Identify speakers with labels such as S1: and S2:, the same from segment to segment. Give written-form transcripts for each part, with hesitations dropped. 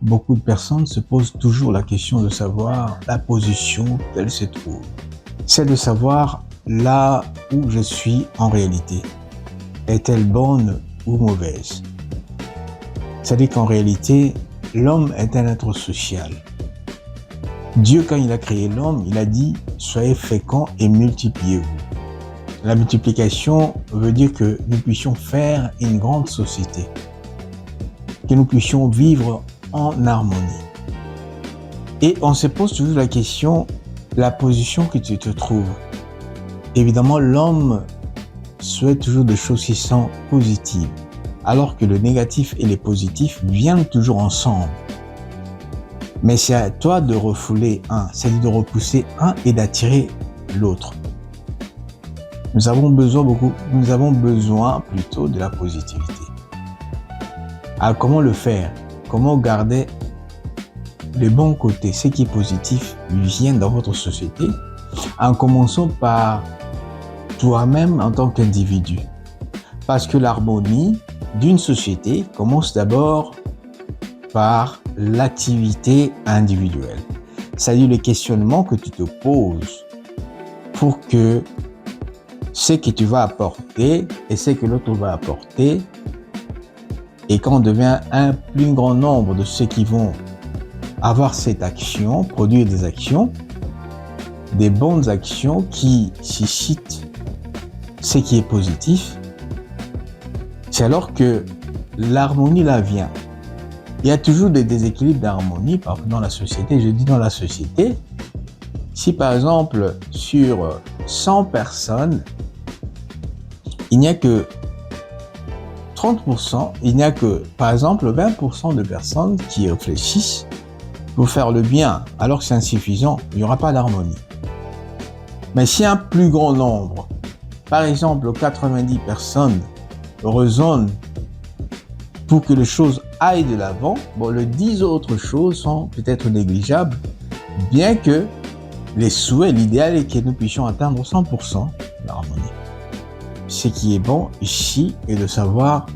S1: beaucoup de personnes se posent toujours la question de savoir la position qu'elles se trouvent. C'est de savoir là où je suis en réalité. Est-elle bonne ou mauvaise? C'est-à-dire qu'en réalité, l'homme est un être social. Dieu, quand il a créé l'homme, il a dit « Soyez féconds et multipliez-vous ». La multiplication veut dire que nous puissions faire une grande société, que nous puissions vivre en harmonie. Et on se pose toujours la question, la position que tu te trouves. Évidemment, l'homme souhaite toujours des choses qui sont positives, alors que le négatif et les positifs viennent toujours ensemble. Mais c'est à toi de refouler un, c'est-à-dire de repousser un et d'attirer l'autre. Nous avons besoin plutôt de la positivité. Alors comment le faire? Comment garder le bon côté, ce qui est positif, vient dans votre société, en commençant par toi-même en tant qu'individu. Parce que l'harmonie d'une société commence d'abord par l'activité individuelle. C'est-à-dire le questionnement que tu te poses pour que ce que tu vas apporter et ce que l'autre va apporter, et quand on devient un plus grand nombre de ceux qui vont avoir cette action, produire des actions, des bonnes actions qui suscitent ce qui est positif, c'est alors que l'harmonie là vient. Il y a toujours des déséquilibres d'harmonie dans la société. Je dis dans la société, si par exemple sur 100 personnes, il n'y a que 30%, il n'y a que par exemple 20% de personnes qui réfléchissent pour faire le bien, alors que c'est insuffisant, il n'y aura pas d'harmonie. Mais si un plus grand nombre, par exemple 90 personnes, raisonnent pour que les choses aillent de l'avant, bon, les 10 autres choses sont peut-être négligeables, bien que les souhaits, l'idéal est que nous puissions atteindre 100% l'harmonie. Ce qui est bon ici est de savoir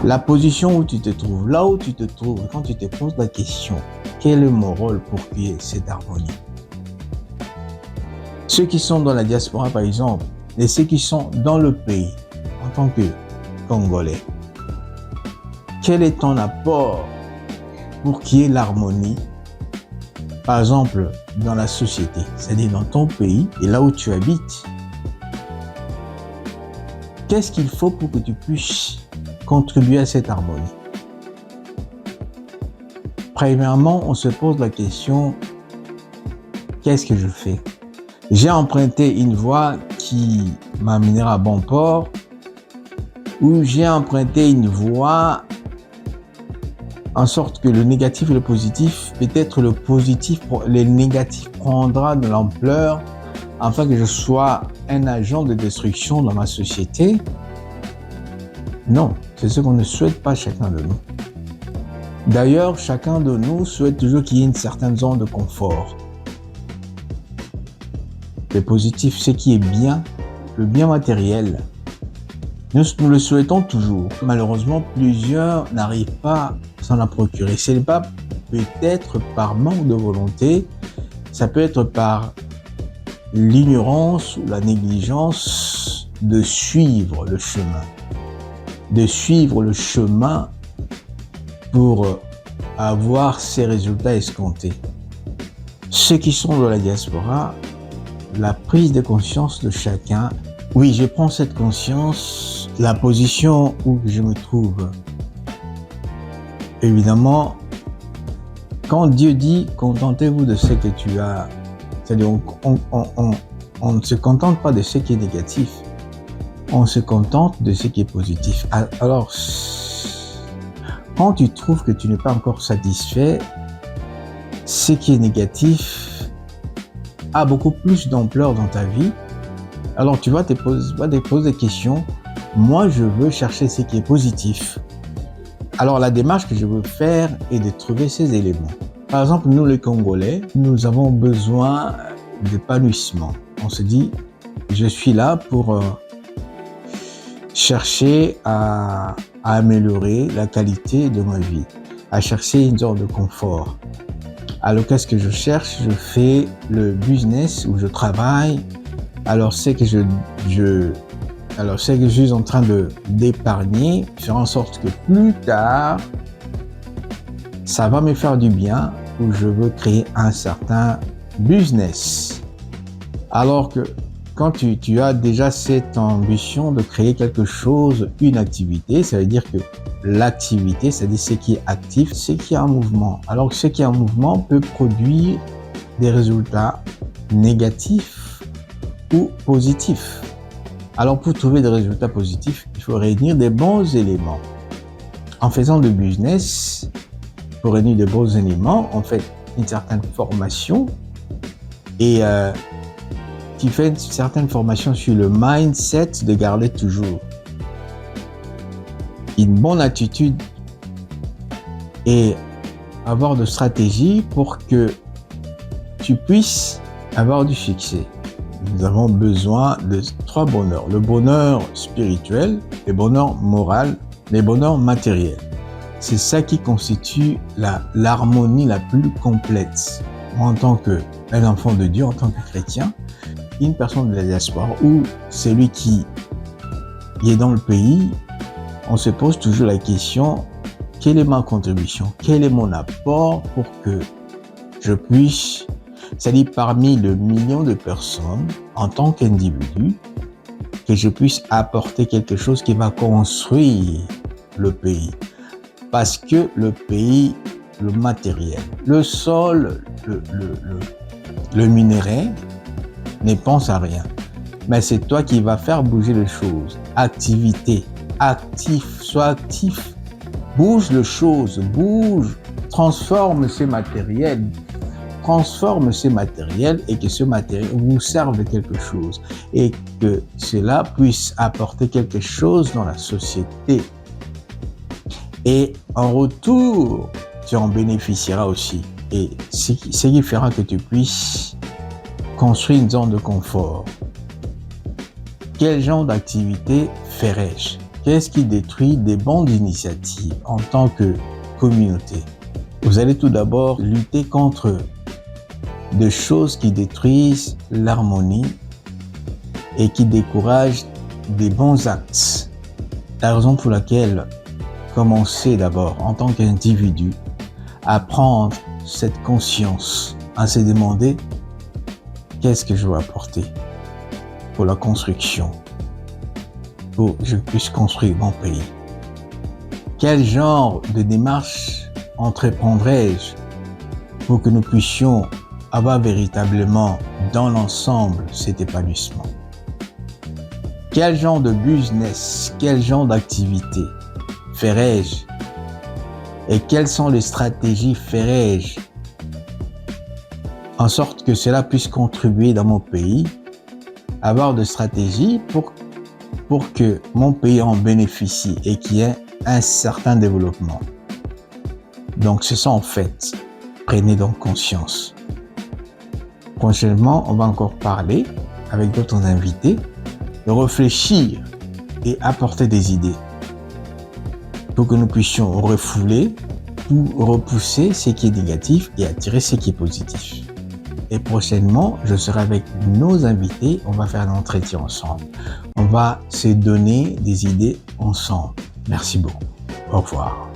S1: la position où tu te trouves, là où tu te trouves, quand tu te poses la question, quel est mon rôle pour créer cette harmonie? Ceux qui sont dans la diaspora, par exemple, et ceux qui sont dans le pays, en tant que Congolais, quel est ton apport pour qu'il y ait l'harmonie, par exemple, dans la société, c'est-à-dire dans ton pays et là où tu habites? Qu'est-ce qu'il faut pour que tu puisses contribuer à cette harmonie? Premièrement, on se pose la question, qu'est-ce que je fais? J'ai emprunté une voie qui m'amènera à bon port, ou j'ai emprunté une voie en sorte que le négatif et le positif, peut-être le négatif prendra de l'ampleur afin que je sois un agent de destruction dans ma société? Non, c'est ce qu'on ne souhaite pas chacun de nous. D'ailleurs, chacun de nous souhaite toujours qu'il y ait une certaine zone de confort. Le positif, ce qui est bien, le bien matériel, nous le souhaitons toujours. Malheureusement, plusieurs n'arrivent pas à s'en procurer. Ce n'est pas peut-être par manque de volonté, ça peut être par l'ignorance ou la négligence de suivre le chemin. De suivre le chemin pour avoir ces résultats escomptés. Ceux qui sont dans la diaspora, la prise de conscience de chacun. Oui, je prends cette conscience, la position où je me trouve. Évidemment, quand Dieu dit « contentez-vous de ce que tu as », c'est-à-dire on ne se contente pas de ce qui est négatif, on se contente de ce qui est positif. Alors, quand tu trouves que tu n'es pas encore satisfait, ce qui est négatif a beaucoup plus d'ampleur dans ta vie, alors tu vas te poser des questions. Moi, je veux chercher ce qui est positif. Alors, la démarche que je veux faire est de trouver ces éléments. Par exemple, nous les Congolais, nous avons besoin d'épanouissement. On se dit, je suis là pour chercher à améliorer la qualité de ma vie. à chercher une zone de confort. Alors qu'est-ce que je cherche? Je fais le business où je travaille. Alors c'est que je suis en train d'épargner, faire en sorte que plus tard, ça va me faire du bien, où je veux créer un certain business. Alors que quand tu as déjà cette ambition de créer quelque chose, une activité, ça veut dire que l'activité, c'est-à-dire ce qui est actif, ce qui est en mouvement. Alors que ce qui est en mouvement peut produire des résultats négatifs ou positifs. Alors pour trouver des résultats positifs, il faut réunir des bons éléments. En faisant du business, pour réunir de bons éléments, on fait une certaine formation et tu fais une certaine formation sur le mindset de garder toujours une bonne attitude et avoir de stratégies pour que tu puisses avoir du succès. Nous avons besoin de 3 bonheurs. Le bonheur spirituel, le bonheur moral, le bonheur matériel. C'est ça qui constitue l'harmonie la plus complète. Moi, en tant qu'un enfant de Dieu, en tant que chrétien, une personne de la diaspora ou celui qui est dans le pays, on se pose toujours la question, quelle est ma contribution? Quel est mon apport pour que je puisse, c'est-à-dire parmi le million de personnes, en tant qu'individu, que je puisse apporter quelque chose qui va construire le pays. Parce que le pays, le matériel, le sol, le minerai, ne pense à rien. Mais c'est toi qui vas faire bouger les choses. Activité, actif, sois actif. Bouge les choses, bouge, transforme ces matériels. Transforme ce matériel et que ce matériel vous serve quelque chose et que cela puisse apporter quelque chose dans la société. Et en retour, tu en bénéficieras aussi. Et ce qui fera que tu puisses construire une zone de confort. Quel genre d'activité ferais-je? Qu'est-ce qui détruit des bonnes initiatives en tant que communauté? Vous allez tout d'abord lutter contre des choses qui détruisent l'harmonie et qui découragent des bons actes. La raison pour laquelle commencer d'abord en tant qu'individu à prendre cette conscience, à se demander qu'est-ce que je veux apporter pour la construction, pour que je puisse construire mon pays. Quel genre de démarche entreprendrai-je pour que nous puissions avoir véritablement dans l'ensemble cet épanouissement? Quel genre de business, quel genre d'activité ferais-je? Et quelles sont les stratégies ferais-je en sorte que cela puisse contribuer dans mon pays, avoir des stratégies pour que mon pays en bénéficie et qu'il y ait un certain développement. Donc c'est ça en fait. Prenez donc conscience. Prochainement, on va encore parler avec d'autres invités, de réfléchir et apporter des idées pour que nous puissions refouler ou repousser ce qui est négatif et attirer ce qui est positif. Et prochainement, je serai avec nos invités, on va faire un entretien ensemble. On va se donner des idées ensemble. Merci beaucoup. Au revoir.